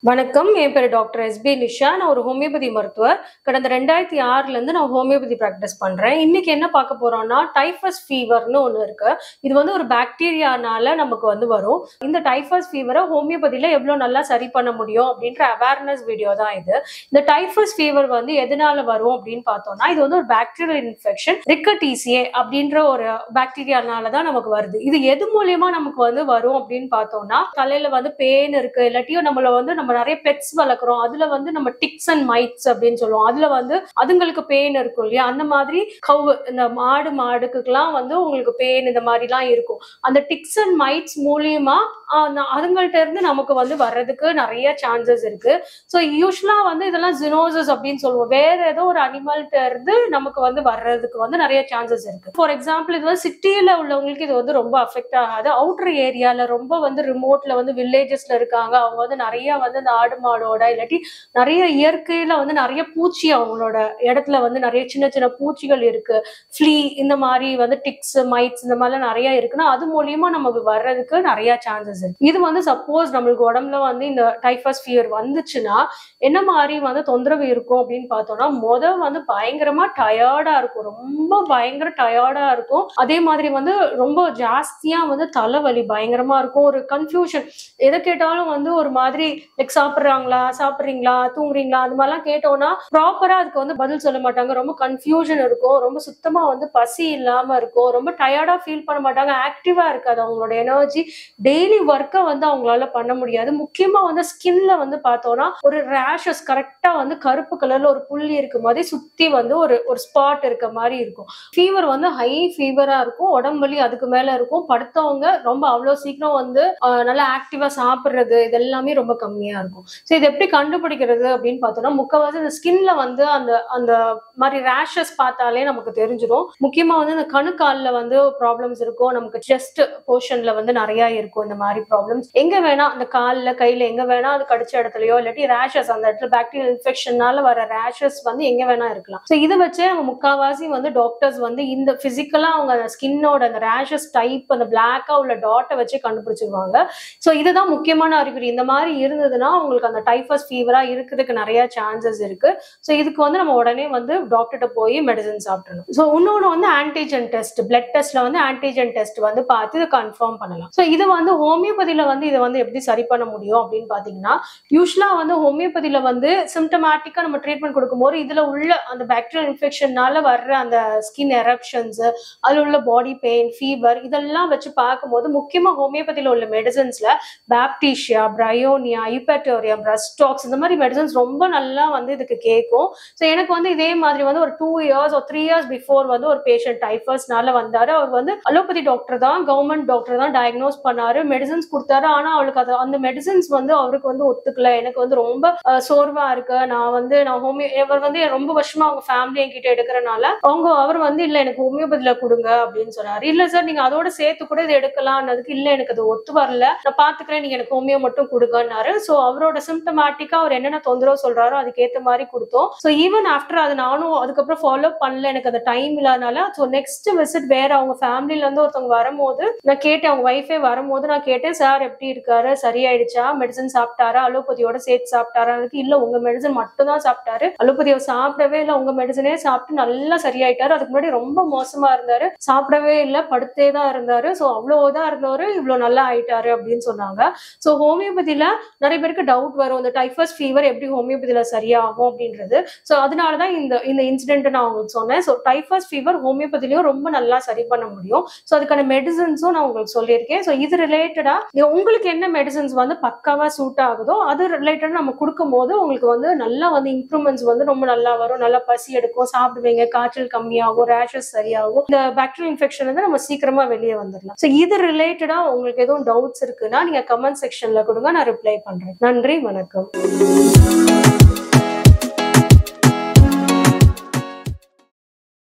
வணக்கம். என் பேரு doctor SP Nisha. நான் ஒரு ஹோமியோபதி மருத்துவர். கடந்த 2006ல இருந்து நான் ஹோமியோபதி பிராக்டிஸ் பண்றேன். இன்னைக்கு என்ன பார்க்க போறோம்னா, டைஃபஸ் ஃபீவர்னு ஒண்ணு இருக்கு. இது வந்து ஒரு பாக்டீரியானால நமக்கு வரும். இந்த டைஃபஸ் ஃபீவரை ஹோமியோபதியில எவ்வளவு நல்லா சரி பண்ண முடியும் அப்படின்ற அவேர்னஸ் வீடியோ தான் இது. இந்த டைஃபஸ் ஃபீவர் எதனால வரும் அப்படின்னு பார்த்தோம்னா, இது ஒரு பாக்டீரியல் இன்ஃபெக்ஷன் ரிக்கட்டீசியே அப்படின்ற ஒரு பாக்டீரியானால தான் நமக்கு வருது. இது எது மூலியமா நமக்கு வரும் அப்படின்னு பார்த்தோம்னா, தலையில பேன் இருக்கு, இல்லாட்டியும் நம்ம நிறைய பெட்ஸ் வளர்க்குறோம். அதுல நம்ம டிக்ஸ் அண்ட் மைட்ஸ் அப்படின்னு சொல்லுவோம். அதுல அதுங்களுக்கு பெயின் இருக்கும் இல்லையா, அந்த மாதிரி கவு இந்த மாடுக்குலாம் உங்களுக்கு பெயின் இந்த மாதிரி எல்லாம் இருக்கும். அந்த டிக்ஸ் அண்ட் மைட்ஸ் மூலியமா அதுங்கள்ட்ட இருந்து நமக்கு வர்றதுக்கு நிறைய சான்சஸ் இருக்கு. ஸோ யூஸ்வலா இதெல்லாம் ஜினோசிஸ் அப்படின்னு சொல்லுவோம். வேற ஏதோ ஒரு அனிமல்ட்ட இருந்து நமக்கு வர்றதுக்கு நிறைய சான்சஸ் இருக்கு. ஃபார் எக்ஸாம்பிள் இது சிட்டியில உள்ளவங்களுக்கு இது ரொம்ப அஃபெக்ட் ஆகாது. அவுட்டர் ஏரியால ரொம்ப ரிமோட்ல வில்லேஜஸ்ல இருக்காங்க. அவங்க நிறைய இந்த ஆடு மாடோட இல்லாட்டி நிறைய இயற்கையில நிறைய பூச்சி அவங்களோட இடத்துல நிறைய சின்ன சின்ன பூச்சிகள் இருக்கு, ஃப்ளீ இந்த மாதிரி டிக்ஸ் மைட்ஸ் இந்த மாதிரிலாம் நிறைய இருக்குன்னா அது மூலியமா நமக்கு வர்றதுக்கு நிறைய சான்சஸ் இருக்கு. இது சப்போஸ் நம்மளுக்கு உடம்புல இந்த டைஃபஸ் ஃபீவர் வந்துச்சுன்னா என்ன மாதிரி தொந்தரவு இருக்கும் அப்படின்னு பார்த்தோம்னா, பயங்கரமா டயர்டா இருக்கும், ரொம்ப பயங்கர டயர்டா இருக்கும். அதே மாதிரி ரொம்ப ஜாஸ்தியா தலைவலி பயங்கரமா இருக்கும். ஒரு கன்ஃபியூஷன், எதை கேட்டாலும் ஒரு மாதிரி சாப்பிடுறீங்களா தூங்குறீங்களா அது மாதிரிலாம் கேட்டோம்னா ப்ராப்பரா அதுக்கு பதில் சொல்ல மாட்டாங்க. ரொம்ப கன்ஃபியூஷன் இருக்கும், ரொம்ப சுத்தமா பசி இல்லாம இருக்கும், ரொம்ப டயர்டா ஃபீல் பண்ண மாட்டாங்க, ஆக்டிவா இருக்காது அவங்களோட எனர்ஜி. டெய்லி ஒர்க்கை அவங்களால பண்ண முடியாது. முக்கியமா ஸ்கின்ல பார்த்தோம்னா ஒரு ரேஷஸ் கரெக்டா கருப்பு கலர்ல ஒரு புள்ளி இருக்க மாதிரி சுத்தி ஒரு ஸ்பாட் இருக்க மாதிரி இருக்கும். ஃபீவர் ஹை ஃபீவரா இருக்கும், உடம்பு வலி அதுக்கு மேல இருக்கும். படுத்தவங்க ரொம்ப அவ்வளவு சீக்கிரம் நல்லா ஆக்டிவா சாப்பிடுறது இதெல்லாமே ரொம்ப கம்மியா இருக்கும். ஸோ இது எப்படி கண்டுபிடிக்கிறது அப்படின்னு பார்த்தோம்னா, முக்கவாசி இந்த ஸ்கின்ல அந்த அந்த மாதிரி ரேஷஸ் பார்த்தாலே நமக்கு தெரிஞ்சிடும். முக்கியமா இந்த கணுக்கால்ல ப்ராப்ளம்ஸ் இருக்கும், நமக்கு செஸ்ட் போர்ஷன்ல நிறைய இருக்கும் இந்த மாதிரி ப்ராப்ளம்ஸ். எங்க வேணா அந்த கால்ல கையில எங்க வேணா அது கடிச்ச இடத்துலயோ இல்லாட்டி ரேஷஸ் அந்த இடத்துல பாக்டீரியல் இன்ஃபெக்ஷனால வர ரேஷஸ் எங்க வேணா இருக்கலாம். ஸோ இதை வச்சே அவங்க முக்காவாசி டாக்டர்ஸ் இந்த பிசிக்கலா அவங்க ஸ்கின்னோட அந்த ரேஷஸ் டைப் அந்த பிளாக்கா உள்ள டாட்டை வச்சு கண்டுபிடிச்சிருவாங்க. ஸோ இதுதான் முக்கியமான அறிகுறி. இந்த மாதிரி இருந்ததுன்னா உங்களுக்கு அந்த டைஃபஸ் ஃபீவரா இருக்கிறதுக்கு நிறைய சான்சஸ் இருக்கு. ஸோ இதுக்கு நம்ம உடனே டாக்டர்கிட்ட போய் மெடிசன் சாப்பிடணும். ஸோ இன்னொன்று ஆன்டிஜென் டெஸ்ட், பிளட் டெஸ்ட்ல ஆன்டிஜென் டெஸ்ட் பார்த்து இதை கன்ஃபார்ம் பண்ணலாம். ஸோ இது ஹோமியோபதியில இதை எப்படி சரி பண்ண முடியும் அப்படின்னு பாத்தீங்கன்னா, யூஸ்வலா ஹோமியோபதியில சிம்டமேட்டிக்கா நம்ம ட்ரீட்மெண்ட் கொடுக்கும்போது இதுல உள்ள அந்த பாக்டீரியல் இன்ஃபெக்ஷனால வர்ற அந்த ஸ்கின் எரப்ஷன்ஸ், அதுல உள்ள பாடி பெயின், ஃபீவர் இதெல்லாம் வச்சு பார்க்கும்போது முக்கியமா ஹோமியோபதியில உள்ள மெடிசன்ஸ்ல பாப்டீஷியா, பிரயோனியா, யூபேட்டோரியா, பிரஸ்டாக்ஸ் இந்த மாதிரி மெடிசன்ஸ் ரொம்ப நல்லா இதுக்கு கேட்கும். ஸோ எனக்கு இதே மாதிரி ஒரு 2 years or 3 years பிஃபோர் ஒரு பேஷண்ட் டைஃபஸ்னால வந்தாரு. அவர் அலோபதி டாக்டர் தான், கவர்மெண்ட் டாக்டர் தான் டயக்னோஸ் பண்ணாரு, மெடிசன்ஸ் கொடுத்தாரு. ஆனா அவளுக்கு அந்த மெடிசன்ஸ் அவருக்கு ஒத்துக்கல. எனக்கு ரொம்ப சோர்வா இருக்கு, நான் ஹோமியோ ரொம்ப வருஷமா அவங்க ஃபேமிலி என்கிட்ட எடுக்கிறனால அவர் இல்ல எனக்கு ஹோமியோபதியில கொடுங்க அப்படின்னு சொன்னாரு. இல்ல சார் நீங்க அதோட சேர்த்து கூட இது எடுக்கலாம்னதுக்கு, இல்ல எனக்கு அது ஒத்து வரல, நான் பாத்துக்கிறேன், நீங்க எனக்கு ஹோமியோ மட்டும் கொடுங்கன்னாரு. ஸோ அவரோட சிம்டமேட்டிக்கா அவர் என்னென்ன தொந்தரவு சொல்றாரோ அதுக்கேற்ற மாதிரி கொடுத்தோம். ஸோ ஈவன் ஆஃப்டர் அது நானும் அதுக்கப்புறம் ஃபாலோ பண்ணல, எனக்கு அந்த டைம் இல்லாதனால. ஸோ நெக்ஸ்ட் விசிட் வேற அவங்க ஃபேமிலில இருந்து ஒருத்தவங்க வரும்போது நான் கேட்டேன், அவங்க ஒய்ஃபே வரும்போது நான் கேட்டேன், சார் எப்படி இருக்காரு, சரியாயிடுச்சா, மெடிசன் சாப்பிட்டாரா, அலோபதியோட சேர்த்து சாப்பிட்டாரா? இல்ல உங்க மெடிசன் மட்டும் தான் சாப்பிட்டாரு, அலோபதியை சாப்பிடவே இல்லை, உங்க மெடிசனே சாப்பிட்டு நல்லா சரியாயிட்டாரு, அதுக்கு முன்னாடி ரொம்ப மோசமா இருந்தாரு, சாப்பிடவே இல்லை, படுத்தே தான் இருந்தாரு, ஸோ அவ்வளவுதான் இருந்தவரு இவ்வளவு நல்லா ஆயிட்டாரு அப்படின்னு சொன்னாங்க. ஸோ ஹோமியோபதியில நிறைய பேருக்கு டவுட் வரும், இந்த டைஃபஸ் ஃபீவர் எப்படி ஹோமியோபதியில சரியாகும் அப்படின்றது. ஸோ அதனாலதான் இந்த இன்சிடென்ட் நான் உங்களுக்கு சொன்னேன். ஸோ டைஃபஸ் ஃபீவர் ஹோமியோபதியிலையும் ரொம்ப நல்லா சரி பண்ண முடியும். ஸோ அதுக்கான மெடிசன்ஸும் நான் உங்களுக்கு சொல்லியிருக்கேன். ஸோ இது ரிலேட்டடா உங்களுக்கு என்ன மெடிசன்ஸ் பக்காவா சூட் ஆகுதோ அது ரிலேட்டடா நம்ம கொடுக்கும் போது உங்களுக்கு நல்லா இம்ப்ரூவ்மெண்ட்ஸ் ரொம்ப நல்லா வரும், நல்லா பசி எடுக்கும், சாப்பிடுவீங்க, காய்ச்சல் கம்மியாகும், ரேஷஸ் சரியாகும், இந்த பாக்டீரியல் இன்ஃபெக்ஷன் நம்ம சீக்கிரமா வெளியே வந்துடலாம். ஸோ இது ரிலேட்டடா உங்களுக்கு எதுவும் டவுட்ஸ் இருக்குன்னா நீங்க கமெண்ட் செக்ஷன்ல கொடுங்க, நான் ரிப்ளை பண்றேன். நன்றி, வணக்கம்.